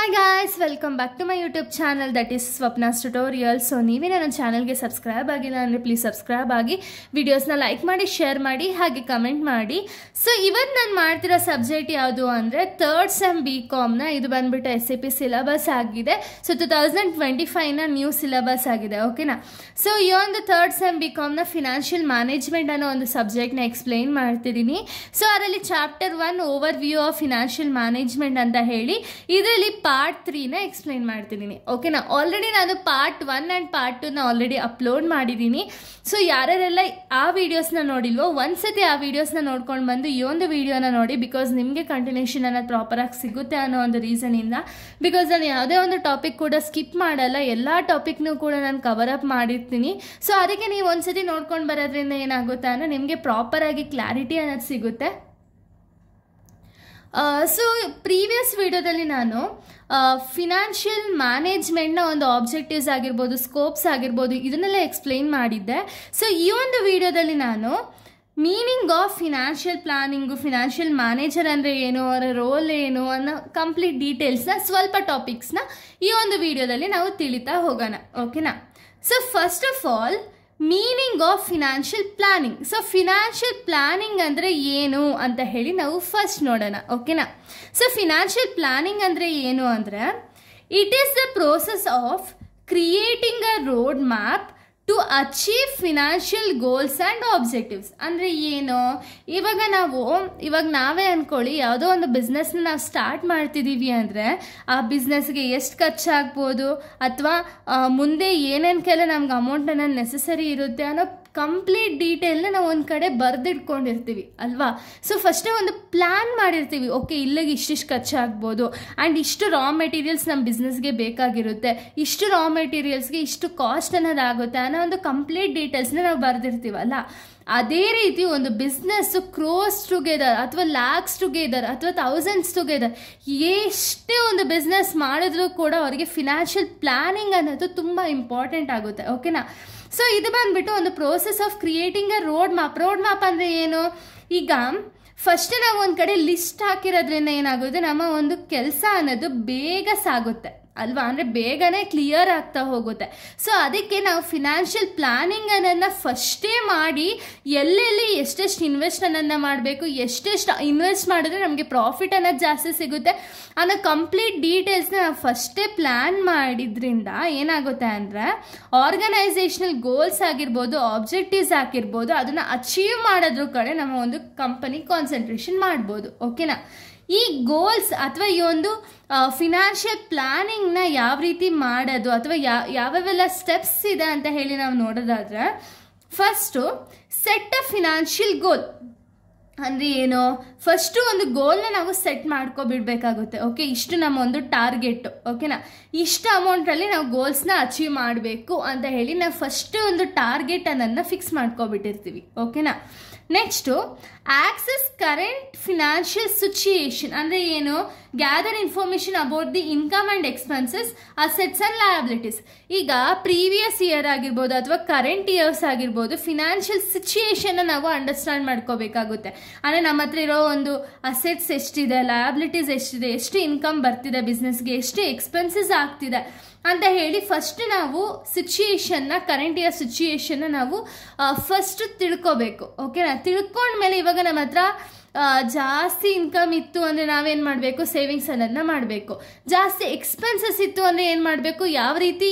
Hi guys, welcome back to my YouTube channel that is Swapna's Tutorial. So ನೀವೇ ನನ್ನ ಚಾನಲ್ಗೆ subscribe ಆಗಿಲ್ಲ ಅಂದರೆ ಪ್ಲೀಸ್ ಸಬ್ಸ್ಕ್ರೈಬ್ ಆಗಿ ವಿಡಿಯೋಸ್ನ ಲೈಕ್ ಮಾಡಿ ಶೇರ್ ಮಾಡಿ ಹಾಗೆ ಕಮೆಂಟ್ ಮಾಡಿ. ಸೊ ಇವತ್ತು ನಾನು ಮಾಡ್ತಿರೋ ಸಬ್ಜೆಕ್ಟ್ ಯಾವುದು ಅಂದರೆ ಥರ್ಡ್ ಸೆಮ್ BComನ ಇದು ಬಂದ್ಬಿಟ್ಟು SAP ಸಿಲೆಬಸ್ ಆಗಿದೆ. ಸೊ 2025ನ ನ್ಯೂ ಸಿಲೆಬಸ್ ಆಗಿದೆ, ಓಕೆನಾ. ಸೊ ಈ ಒಂದು ಥರ್ಡ್ ಸೆಮ್ BComನ ಫಿನಾನ್ಷಿಯಲ್ ಮ್ಯಾನೇಜ್ಮೆಂಟ್ ಅನ್ನೋ ಒಂದು ಸಬ್ಜೆಕ್ಟ್ನ ಎಕ್ಸ್ಪ್ಲೈನ್ ಮಾಡ್ತಿದ್ದೀನಿ. ಸೊ ಅದರಲ್ಲಿ chapter 1 over view of financial management ಅಂತ ಹೇಳಿ ಇದರಲ್ಲಿ ಪಾರ್ಟ್ 3ನ ಎಕ್ಸ್ಪ್ಲೈನ್ ಮಾಡ್ತಿದ್ದೀನಿ, ಓಕೆನಾ. ಆಲ್ರೆಡಿ ನಾನು ಪಾರ್ಟ್ 1 ಆ್ಯಂಡ್ ಪಾರ್ಟ್ 2ನ ಆಲ್ರೆಡಿ ಅಪ್ಲೋಡ್ ಮಾಡಿದ್ದೀನಿ. ಸೊ ಯಾರ್ಯಾರೆಲ್ಲ ಆ ವಿಡಿಯೋಸ್ನ ನೋಡಿಲ್ವೋ ಒಂದ್ಸತಿ ಆ ವಿಡಿಯೋಸ್ನ ನೋಡ್ಕೊಂಡು ಬಂದು ಈ ಒಂದು ವಿಡಿಯೋನ ನೋಡಿ, ಬಿಕಾಸ್ ನಿಮಗೆ ಕಂಟಿನ್ಯೂಷನ್ ಅನ್ನೋದು ಪ್ರಾಪರಾಗಿ ಸಿಗುತ್ತೆ ಅನ್ನೋ ಒಂದು ರೀಸನಿಂದ. ಬಿಕಾಸ್ ನಾನು ಯಾವುದೇ ಒಂದು ಟಾಪಿಕ್ ಕೂಡ ಸ್ಕಿಪ್ ಮಾಡಲ್ಲ, ಎಲ್ಲ ಟಾಪಿಕ್ನೂ ಕೂಡ ನಾನು ಕವರ್ ಅಪ್ ಮಾಡಿರ್ತೀನಿ. ಸೊ ಅದಕ್ಕೆ ನೀವು ಒಂದ್ಸತಿ ನೋಡ್ಕೊಂಡು ಬರೋದ್ರಿಂದ ಏನಾಗುತ್ತೆ ಅಂದರೆ ನಿಮಗೆ ಪ್ರಾಪರಾಗಿ ಕ್ಲಾರಿಟಿ ಅನ್ನೋದು ಸಿಗುತ್ತೆ. ಸೊ ಪ್ರೀವಿಯಸ್ ವಿಡಿಯೋದಲ್ಲಿ ನಾನು ಫಿನಾನ್ಷಿಯಲ್ ಮ್ಯಾನೇಜ್ಮೆಂಟ್ನ ಒಂದು ಆಬ್ಜೆಕ್ಟಿವ್ಸ್ ಆಗಿರ್ಬೋದು, ಸ್ಕೋಪ್ಸ್ ಆಗಿರ್ಬೋದು, ಇದನ್ನೆಲ್ಲ ಎಕ್ಸ್ಪ್ಲೈನ್ ಮಾಡಿದ್ದೆ. ಸೊ ಈ ಒಂದು ವಿಡಿಯೋದಲ್ಲಿ ನಾನು meaning of financial planning, financial manager ಅಂದರೆ ಏನು, ಅವರ ರೋಲ್ ಏನು ಅನ್ನೋ ಕಂಪ್ಲೀಟ್ ಡೀಟೇಲ್ಸ್ನ ಸ್ವಲ್ಪ ಟಾಪಿಕ್ಸ್ನ ಈ ಒಂದು ವಿಡಿಯೋದಲ್ಲಿ ನಾವು ತಿಳಿತಾ ಹೋಗೋಣ, ಓಕೆನಾ. So first of all meaning of financial planning. So financial planning ಅಂದರೆ ಏನು ಅಂತ ಹೇಳಿ ನಾವು ಫಸ್ಟ್ ನೋಡೋಣ, ಓಕೆನಾ. ಸೊ ಫಿನಾನ್ಷಿಯಲ್ ಪ್ಲಾನಿಂಗ್ ಅಂದರೆ ಏನು ಅಂದರೆ it is the process of creating a road map to achieve financial goals and objectives. ಅಂದರೆ ಏನು, ಇವಾಗ ನಾವೇ ಅಂದ್ಕೊಳ್ಳಿ, ಯಾವುದೋ ಒಂದು ಬಿಸ್ನೆಸ್ನ ನಾವು ಸ್ಟಾರ್ಟ್ ಮಾಡ್ತಿದ್ದೀವಿ ಅಂದರೆ ಆ ಬಿಸ್ನೆಸ್ಗೆ ಎಷ್ಟು ಖರ್ಚಾಗ್ಬೋದು ಅಥವಾ ಮುಂದೆ ಏನೇನಕ್ಕೆಲ್ಲ ನಮ್ಗೆ ಅಮೌಂಟನ್ನು ನೆಸಸರಿ ಇರುತ್ತೆ ಅನ್ನೋ ಕಂಪ್ಲೀಟ್ ಡೀಟೇಲ್ನ ನಾವು ಒಂದು ಕಡೆ ಬರೆದಿಟ್ಕೊಂಡಿರ್ತೀವಿ ಅಲ್ವಾ. ಸೊ ಫಸ್ಟೇ ಒಂದು ಪ್ಲ್ಯಾನ್ ಮಾಡಿರ್ತೀವಿ, ಓಕೆ ಇಲ್ಲಿಗೆ ಇಷ್ಟಿಷ್ಟು ಖರ್ಚಾಗ್ಬೋದು ಆ್ಯಂಡ್ ಇಷ್ಟು ರಾ ಮೆಟೀರಿಯಲ್ಸ್ ನಮ್ಮ ಬಿಸ್ನೆಸ್ಗೆ ಬೇಕಾಗಿರುತ್ತೆ, ಇಷ್ಟು ರಾ ಮೆಟೀರಿಯಲ್ಸ್ಗೆ ಇಷ್ಟು ಕಾಸ್ಟ್ ಅನ್ನೋದಾಗುತ್ತೆ ಅನ್ನೋ ಒಂದು ಕಂಪ್ಲೀಟ್ ಡೀಟೇಲ್ಸ್ನ ನಾವು ಬರೆದಿರ್ತೀವಲ್ಲ. ಅದೇ ರೀತಿ ಒಂದು ಬಿಸ್ನೆಸ್ಸು ಕ್ರೋಸ್ ಟುಗೆದರ್ ಅಥವಾ ಲ್ಯಾಕ್ಸ್ ಟುಗೆದರ್ ಅಥವಾ ಥೌಸಂಡ್ಸ್ ಟುಗೆದರ್ ಎಷ್ಟೇ ಒಂದು ಬಿಸ್ನೆಸ್ ಮಾಡಿದ್ರೂ ಕೂಡ ಅವರಿಗೆ ಫಿನಾನ್ಷಿಯಲ್ ಪ್ಲಾನಿಂಗ್ ಅನ್ನೋದು ತುಂಬ ಇಂಪಾರ್ಟೆಂಟ್ ಆಗುತ್ತೆ, ಓಕೆನಾ. ಸೊ ಇದು ಬಂದ್ಬಿಟ್ಟು ಒಂದು process of creating a road map. Road map ಅಂದರೆ ಏನು, ಈಗ ಫಸ್ಟ್ ನಾವು ಒಂದು ಕಡೆ ಲಿಸ್ಟ್ ಹಾಕಿರೋದ್ರಿಂದ ಏನಾಗುತ್ತೆ, ನಮ್ಮ ಒಂದು ಕೆಲಸ ಅನ್ನೋದು ಬೇಗ ಸಾಗುತ್ತೆ ಅಲ್ವಾ, ಅಂದರೆ ಬೇಗನೆ ಕ್ಲಿಯರ್ ಆಗ್ತಾ ಹೋಗುತ್ತೆ. ಸೊ ಅದಕ್ಕೆ ನಾವು ಫಿನಾನ್ಷಿಯಲ್ ಪ್ಲಾನಿಂಗ್ ಅನ್ನೋದನ್ನ ಫಸ್ಟೇ ಮಾಡಿ ಎಲ್ಲೆಲ್ಲಿ ಎಷ್ಟೆಷ್ಟು ಇನ್ವೆಸ್ಟ್ ಅನ್ನೋದನ್ನ ಮಾಡಬೇಕು, ಎಷ್ಟೆಷ್ಟು ಇನ್ವೆಸ್ಟ್ ಮಾಡಿದ್ರೆ ನಮಗೆ ಪ್ರಾಫಿಟ್ ಅನ್ನೋದು ಜಾಸ್ತಿ ಸಿಗುತ್ತೆ ಅನ್ನೋ ಕಂಪ್ಲೀಟ್ ಡೀಟೇಲ್ಸ್ನ ನಾವು ಫಸ್ಟೇ ಪ್ಲ್ಯಾನ್ ಮಾಡಿದ್ರಿಂದ ಏನಾಗುತ್ತೆ ಅಂದರೆ ಆರ್ಗನೈಸೇಷನಲ್ ಗೋಲ್ಸ್ ಆಗಿರ್ಬೋದು, ಆಬ್ಜೆಕ್ಟಿವ್ಸ್ ಆಗಿರ್ಬೋದು, ಅದನ್ನು ಅಚೀವ್ ಮಾಡೋದ್ರ ಕಡೆ ನಮ್ಮ ಒಂದು ಕಂಪನಿ ಕಾನ್ಸಂಟ್ರೇಷನ್ ಮಾಡ್ಬೋದು, ಓಕೆನಾ. ಈ ಗೋಲ್ಸ್ ಅಥವಾ ಈ ಒಂದು ಫಿನಾನ್ಷಿಯಲ್ ಪ್ಲಾನಿಂಗ್ನ ಯಾವ ರೀತಿ ಮಾಡೋದು ಅಥವಾ ಯಾವ್ಯಾವೆಲ್ಲ ಸ್ಟೆಪ್ಸ್ ಇದೆ ಅಂತ ಹೇಳಿ ನಾವು ನೋಡೋದಾದ್ರೆ, ಫಸ್ಟು ಸೆಟ್ ಅ ಫಿನಾನ್ಷಿಯಲ್ ಗೋಲ್ ಅಂದರೆ ಏನು, ಫಸ್ಟು ಒಂದು ಗೋಲ್ನ ನಾವು ಸೆಟ್ ಮಾಡ್ಕೊಬಿಡ್ಬೇಕಾಗುತ್ತೆ. ಓಕೆ, ಇಷ್ಟು ನಮ್ಮ ಒಂದು ಟಾರ್ಗೆಟ್, ಓಕೆನಾ, ಇಷ್ಟು ಅಮೌಂಟಲ್ಲಿ ನಾವು ಗೋಲ್ಸ್ನ ಅಚೀವ್ ಮಾಡಬೇಕು ಅಂತ ಹೇಳಿ ನಾವು ಫಸ್ಟ್ ಒಂದು ಟಾರ್ಗೆಟ್ ಅನ್ನೋದನ್ನ ಫಿಕ್ಸ್ ಮಾಡ್ಕೊಬಿಟ್ಟಿರ್ತೀವಿ, ಓಕೆನಾ. Next access current financial situation ಅಂದರೆ ಏನು, gather information about the income and expenses, assets and liabilities. ಈಗ ಪ್ರೀವಿಯಸ್ ಇಯರ್ ಆಗಿರ್ಬೋದು ಅಥವಾ ಕರೆಂಟ್ ಇಯರ್ಸ್ ಆಗಿರ್ಬೋದು ಫಿನಾನ್ಷಿಯಲ್ ಸಿಚುಯೇಷನ್ನ ನಾವು ಅಂಡರ್ಸ್ಟ್ಯಾಂಡ್ ಮಾಡ್ಕೋಬೇಕಾಗುತ್ತೆ. ಅಂದರೆ ನಮ್ಮ ಹತ್ರ ಇರೋ ಒಂದು ಅಸೆಟ್ಸ್ ಎಷ್ಟಿದೆ, ಲಯಬಿಲಿಟೀಸ್ ಎಷ್ಟಿದೆ, ಎಷ್ಟು ಇನ್ಕಮ್ ಬರ್ತಿದೆ ಬಿಸ್ನೆಸ್ಗೆ, ಎಷ್ಟು ಎಕ್ಸ್ಪೆನ್ಸಸ್ ಆಗ್ತಿದೆ ಅಂತ ಹೇಳಿ ಫಸ್ಟ್ ನಾವು ಸಿಚುಯೇಷನ್ನ, ಕರೆಂಟ್ ಇಯರ್ ಸಿಚುಯೇಷನ್ನ ನಾವು ಫಸ್ಟ್ ತಿಳ್ಕೋಬೇಕು, ಓಕೆನಾ. ತಿಳ್ಕೊಂಡ್ಮೇಲೆ ಇವಾಗ ನಮ್ಮ ಹತ್ರ ಜಾಸ್ತಿ ಇನ್ಕಮ್ ಇತ್ತು ಅಂದರೆ ನಾವೇನು ಮಾಡಬೇಕು, ಸೇವಿಂಗ್ಸ್ ಅನ್ನೋದನ್ನ ಮಾಡಬೇಕು. ಜಾಸ್ತಿ ಎಕ್ಸ್ಪೆನ್ಸಸ್ ಇತ್ತು ಅಂದರೆ ಏನು ಮಾಡಬೇಕು, ಯಾವ ರೀತಿ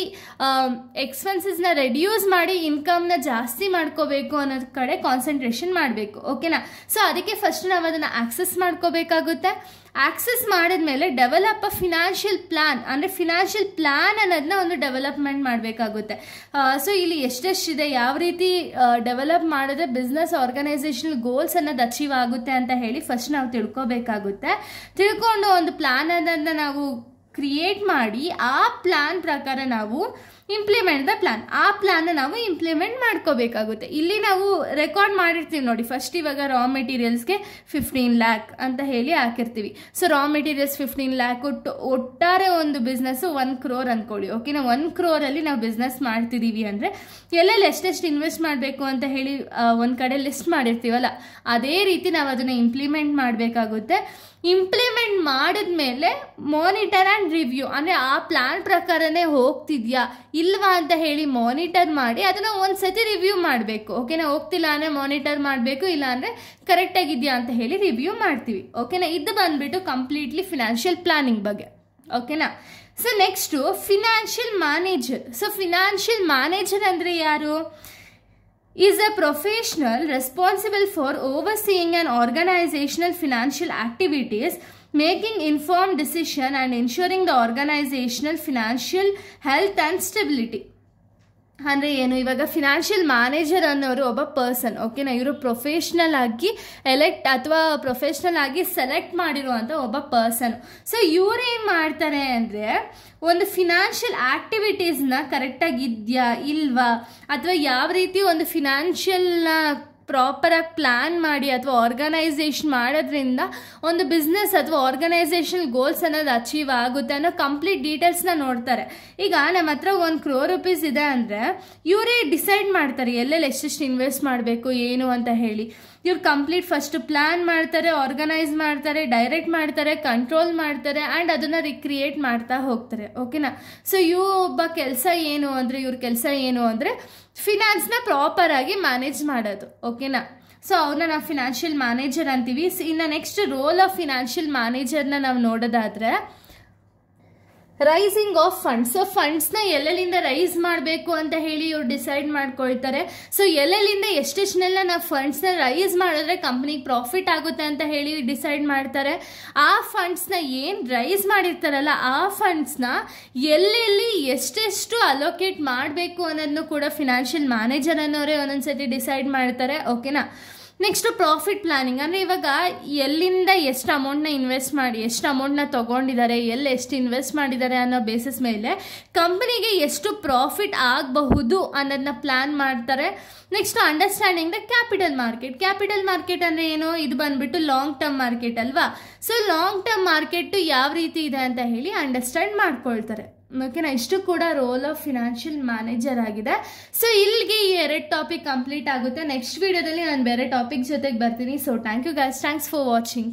ಎಕ್ಸ್ಪೆನ್ಸಸ್ನ ರೆಡ್ಯೂಸ್ ಮಾಡಿ ಇನ್ಕಮ್ನ ಜಾಸ್ತಿ ಮಾಡ್ಕೋಬೇಕು ಅನ್ನೋದ್ ಕಡೆ ಕಾನ್ಸಂಟ್ರೇಷನ್ ಮಾಡಬೇಕು, ಓಕೆನಾ. ಸೊ ಅದಕ್ಕೆ ಫಸ್ಟ್ ನಾವು ಅದನ್ನು ಆಕ್ಸೆಸ್ ಮಾಡ್ಕೋಬೇಕಾಗುತ್ತೆ. ಆಕ್ಸೆಸ್ ಮಾಡಿದ್ಮೇಲೆ ಡೆವಲಪ್ ಅ ಫಿನಾನ್ಷಿಯಲ್ ಪ್ಲಾನ್ ಅಂದರೆ ಫಿನಾನ್ಷಿಯಲ್ ಪ್ಲಾನ್ ಅನ್ನೋದನ್ನ ಒಂದು ಡೆವಲಪ್ಮೆಂಟ್ ಮಾಡಬೇಕಾಗುತ್ತೆ. ಸೊ ಇಲ್ಲಿ ಎಷ್ಟೆಷ್ಟಿದೆ, ಯಾವ ರೀತಿ ಡೆವಲಪ್ ಮಾಡಿದ್ರೆ ಬಿಸ್ನೆಸ್ ಆರ್ಗನೈಸೇಷನಲ್ ಗೋಲ್ಸ್ ಅನ್ನೋದು ಅಚೀವ್ ಆಗುತ್ತೆ ಅಂತ ಹೇಳಿ ಫಸ್ಟ್ ನಾವು ತಿಳ್ಕೊಬೇಕಾಗುತ್ತೆ. ತಿಳ್ಕೊಂಡು ಒಂದು ಪ್ಲಾನ್ ಅನ್ನೋದನ್ನ ನಾವು ಕ್ರಿಯೇಟ್ ಮಾಡಿ ಆ ಪ್ಲಾನ್ ಪ್ರಕಾರ ನಾವು ಇಂಪ್ಲಿಮೆಂಟ್ ದ ಪ್ಲಾನ್, ಆ ಪ್ಲಾನ್ನ ನಾವು ಇಂಪ್ಲಿಮೆಂಟ್ ಮಾಡ್ಕೋಬೇಕಾಗುತ್ತೆ. ಇಲ್ಲಿ ನಾವು ರೆಕಾರ್ಡ್ ಮಾಡಿರ್ತೀವಿ ನೋಡಿ, ಫಸ್ಟ್ ಇವಾಗ ರಾ ಮೆಟೀರಿಯಲ್ಸ್ಗೆ 15 lakh ಅಂತ ಹೇಳಿ ಹಾಕಿರ್ತೀವಿ. ಸೊ ರಾ ಮೆಟೀರಿಯಲ್ಸ್ 15 lakh ಒಟ್ಟಾರೆ ಒಂದು ಬಿಸ್ನೆಸ್ಸು 1 crore ಅಂದ್ಕೊಳ್ಳಿ, ಓಕೆನಾ. 1 crore ನಾವು ಬಿಸ್ನೆಸ್ ಮಾಡ್ತಿದ್ದೀವಿ ಅಂದರೆ ಎಲ್ಲೆಲ್ಲಿ ಎಷ್ಟೆಷ್ಟು ಇನ್ವೆಸ್ಟ್ ಮಾಡಬೇಕು ಅಂತ ಹೇಳಿ ಒಂದು ಕಡೆ ಲಿಸ್ಟ್ ಮಾಡಿರ್ತೀವಲ್ಲ, ಅದೇ ರೀತಿ ನಾವು ಅದನ್ನು ಇಂಪ್ಲಿಮೆಂಟ್ ಮಾಡಬೇಕಾಗುತ್ತೆ. ಇಂಪ್ಲಿಮೆಂಟ್ ಮಾಡಿದ್ಮೇಲೆ ಮಾನಿಟರ್ ಆ್ಯಂಡ್ ರಿವ್ಯೂ, ಅಂದರೆ ಆ ಪ್ಲ್ಯಾನ್ ಪ್ರಕಾರನೇ ಹೋಗ್ತಿದ್ಯಾ ಇಲ್ವಾ ಅಂತ ಹೇಳಿ ಮಾನಿಟರ್ ಮಾಡಿ ಅದನ್ನು ಒಂದು ಸತಿ ರಿವ್ಯೂ ಮಾಡಬೇಕು. ಓಕೆನಾ, ಹೋಗ್ತಿಲ್ಲ ಅಂದರೆ ಮಾನಿಟರ್ ಮಾಡಬೇಕು, ಇಲ್ಲ ಅಂದರೆ ಕರೆಕ್ಟಾಗಿದೆಯಾ ಅಂತ ಹೇಳಿ ರಿವ್ಯೂ ಮಾಡ್ತೀವಿ. ಓಕೆನಾ, ಇದು ಬಂದುಬಿಟ್ಟು ಕಂಪ್ಲೀಟ್ಲಿ ಫಿನಾನ್ಷಿಯಲ್ ಪ್ಲಾನಿಂಗ್ ಬಗ್ಗೆ. ಓಕೆನಾ, so next financial manager. So financial manager ಅಂದರೆ ಯಾರು? is a professional responsible for overseeing an organizational financial activities, making informed decision and ensuring the organizational financial health and stability. ಅಂದರೆ ಏನು, ಇವಾಗ financial manager ಅನ್ನೋರು ಒಬ್ಬ person. ಓಕೆನಾ, ಇವರು professional ಆಗಿ ಎಲೆಕ್ಟ್ ಅಥವಾ ಪ್ರೊಫೆಷ್ನಲ್ ಆಗಿ ಸೆಲೆಕ್ಟ್ ಮಾಡಿರುವಂಥ ಒಬ್ಬ ಪರ್ಸನ್. ಸೊ ಇವ್ರು ಏನು ಮಾಡ್ತಾರೆ ಅಂದರೆ ಒಂದು ಫಿನಾನ್ಷಿಯಲ್ ಆ್ಯಕ್ಟಿವಿಟೀಸ್ನ ಕರೆಕ್ಟಾಗಿ ಇದೆಯಾ ಇಲ್ವಾ, ಅಥವಾ ಯಾವ ರೀತಿ ಒಂದು ಫಿನಾನ್ಷಿಯಲ್ನ ಪ್ರಾಪರಾಗಿ ಪ್ಲ್ಯಾನ್ ಮಾಡಿ ಅಥವಾ ಆರ್ಗನೈಸೇಷನ್ ಮಾಡೋದ್ರಿಂದ ಒಂದು ಬಿಸ್ನೆಸ್ ಅಥವಾ ಆರ್ಗನೈಸೇಷನ್ ಗೋಲ್ಸ್ ಅನ್ನೋದು ಅಚೀವ್ ಆಗುತ್ತೆ ಅನ್ನೋ ಕಂಪ್ಲೀಟ್ ಡೀಟೇಲ್ಸ್ನ ನೋಡ್ತಾರೆ. ಈಗ ನಮ್ಮ ಹತ್ರ 1 crore rupees ಇದೆ ಅಂದರೆ ಇವರೇ ಡಿಸೈಡ್ ಮಾಡ್ತಾರೆ ಎಲ್ಲೆಲ್ಲಿ ಎಷ್ಟೆಷ್ಟು ಇನ್ವೆಸ್ಟ್ ಮಾಡಬೇಕು ಏನು ಅಂತ ಹೇಳಿ. ಇವ್ರು ಕಂಪ್ಲೀಟ್ ಫಸ್ಟ್ ಪ್ಲ್ಯಾನ್ ಮಾಡ್ತಾರೆ, ಆರ್ಗನೈಸ್ ಮಾಡ್ತಾರೆ, ಡೈರೆಕ್ಟ್ ಮಾಡ್ತಾರೆ, ಕಂಟ್ರೋಲ್ ಮಾಡ್ತಾರೆ ಆ್ಯಂಡ್ ಅದನ್ನು ರಿಕ್ರಿಯೇಟ್ ಮಾಡ್ತಾ ಹೋಗ್ತಾರೆ. ಓಕೆನಾ, ಸೊ ಒಬ್ಬ ಕೆಲಸ ಏನು ಅಂದರೆ ಇವ್ರ ಕೆಲಸ ಏನು ಅಂದರೆ ಫಿನಾನ್ಸ್ನ ಪ್ರಾಪರಾಗಿ ಮ್ಯಾನೇಜ್ ಮಾಡೋದು. ಓಕೆನಾ, ಸೊ ಅವ್ರನ್ನ ನಾವು ಫಿನಾನ್ಷಿಯಲ್ ಮ್ಯಾನೇಜರ್ ಅಂತೀವಿ. ಇನ್ನು ನೆಕ್ಸ್ಟ್ ರೋಲ್ ಆಫ್ ಫಿನಾನ್ಷಿಯಲ್ ಮ್ಯಾನೇಜರ್ನ ನಾವು ನೋಡೋದಾದರೆ ರೈಸಿಂಗ್ ಆಫ್ ಫಂಡ್ಸ್. ಸೊ ಫಂಡ್ಸ್ನ ಎಲ್ಲೆಲ್ಲಿಂದ ರೈಸ್ ಮಾಡಬೇಕು ಅಂತ ಹೇಳಿ ಇವ್ರು ಡಿಸೈಡ್ ಮಾಡ್ಕೊಳ್ತಾರೆ. ಸೊ ಎಲ್ಲೆಲ್ಲಿಂದ ಎಷ್ಟೆಷ್ಟನ್ನೆಲ್ಲ ನಾವು ಫಂಡ್ಸ್ನ ರೈಸ್ ಮಾಡಿದ್ರೆ ಕಂಪ್ನಿಗೆ ಪ್ರಾಫಿಟ್ ಆಗುತ್ತೆ ಅಂತ ಹೇಳಿ ಡಿಸೈಡ್ ಮಾಡ್ತಾರೆ. ಆ ಫಂಡ್ಸ್ನ ಏನು ರೈಸ್ ಮಾಡಿರ್ತಾರಲ್ಲ ಆ ಫಂಡ್ಸ್ನ ಎಲ್ಲೆಲ್ಲಿ ಎಷ್ಟೆಷ್ಟು ಅಲೋಕೇಟ್ ಮಾಡಬೇಕು ಅನ್ನೋದನ್ನು ಕೂಡ ಫಿನಾನ್ಷಿಯಲ್ ಮ್ಯಾನೇಜರ್ ಅನ್ನೋರೇ ಒಂದೊಂದ್ಸತಿ ಡಿಸೈಡ್ ಮಾಡ್ತಾರೆ. ಓಕೆನಾ, ನೆಕ್ಸ್ಟು ಪ್ರಾಫಿಟ್ ಪ್ಲಾನಿಂಗ್. ಅಂದರೆ ಇವಾಗ ಎಲ್ಲಿಂದ ಎಷ್ಟು ಅಮೌಂಟ್ನ ಇನ್ವೆಸ್ಟ್ ಮಾಡಿ ಎಷ್ಟು ಅಮೌಂಟ್ನ ತೊಗೊಂಡಿದ್ದಾರೆ, ಎಲ್ಲಿ ಎಷ್ಟು ಇನ್ವೆಸ್ಟ್ ಮಾಡಿದ್ದಾರೆ ಅನ್ನೋ ಬೇಸಿಸ್ ಮೇಲೆ ಕಂಪ್ನಿಗೆ ಎಷ್ಟು ಪ್ರಾಫಿಟ್ ಆಗಬಹುದು ಅನ್ನೋದನ್ನ ಪ್ಲ್ಯಾನ್ ಮಾಡ್ತಾರೆ. Next understanding the capital market. Capital market ಅಂದರೆ ಏನು, ಇದು ಬಂದುಬಿಟ್ಟು ಲಾಂಗ್ ಟರ್ಮ್ ಮಾರ್ಕೆಟ್ ಅಲ್ವಾ. ಸೊ ಲಾಂಗ್ ಟರ್ಮ್ ಮಾರ್ಕೆಟು ಯಾವ ರೀತಿ ಇದೆ ಅಂತ ಹೇಳಿ ಅಂಡರ್ಸ್ಟ್ಯಾಂಡ್ ಮಾಡ್ಕೊಳ್ತಾರೆ. ಓಕೆನಾ, ಇಷ್ಟು ಕೂಡ ರೋಲ್ ಆಫ್ ಫಿನಾನ್ಷಿಯಲ್ ಮ್ಯಾನೇಜರ್ ಆಗಿದೆ. ಸೊ ಇಲ್ಲಿಗೆ ಈ 2 ಟಾಪಿಕ್ ಕಂಪ್ಲೀಟ್ ಆಗುತ್ತೆ. ನೆಕ್ಸ್ಟ್ ವಿಡಿಯೋದಲ್ಲಿ ನಾನು ಬೇರೆ ಟಾಪಿಕ್ ಜೊತೆಗೆ ಬರ್ತೀನಿ. So thank you guys, thanks for watching.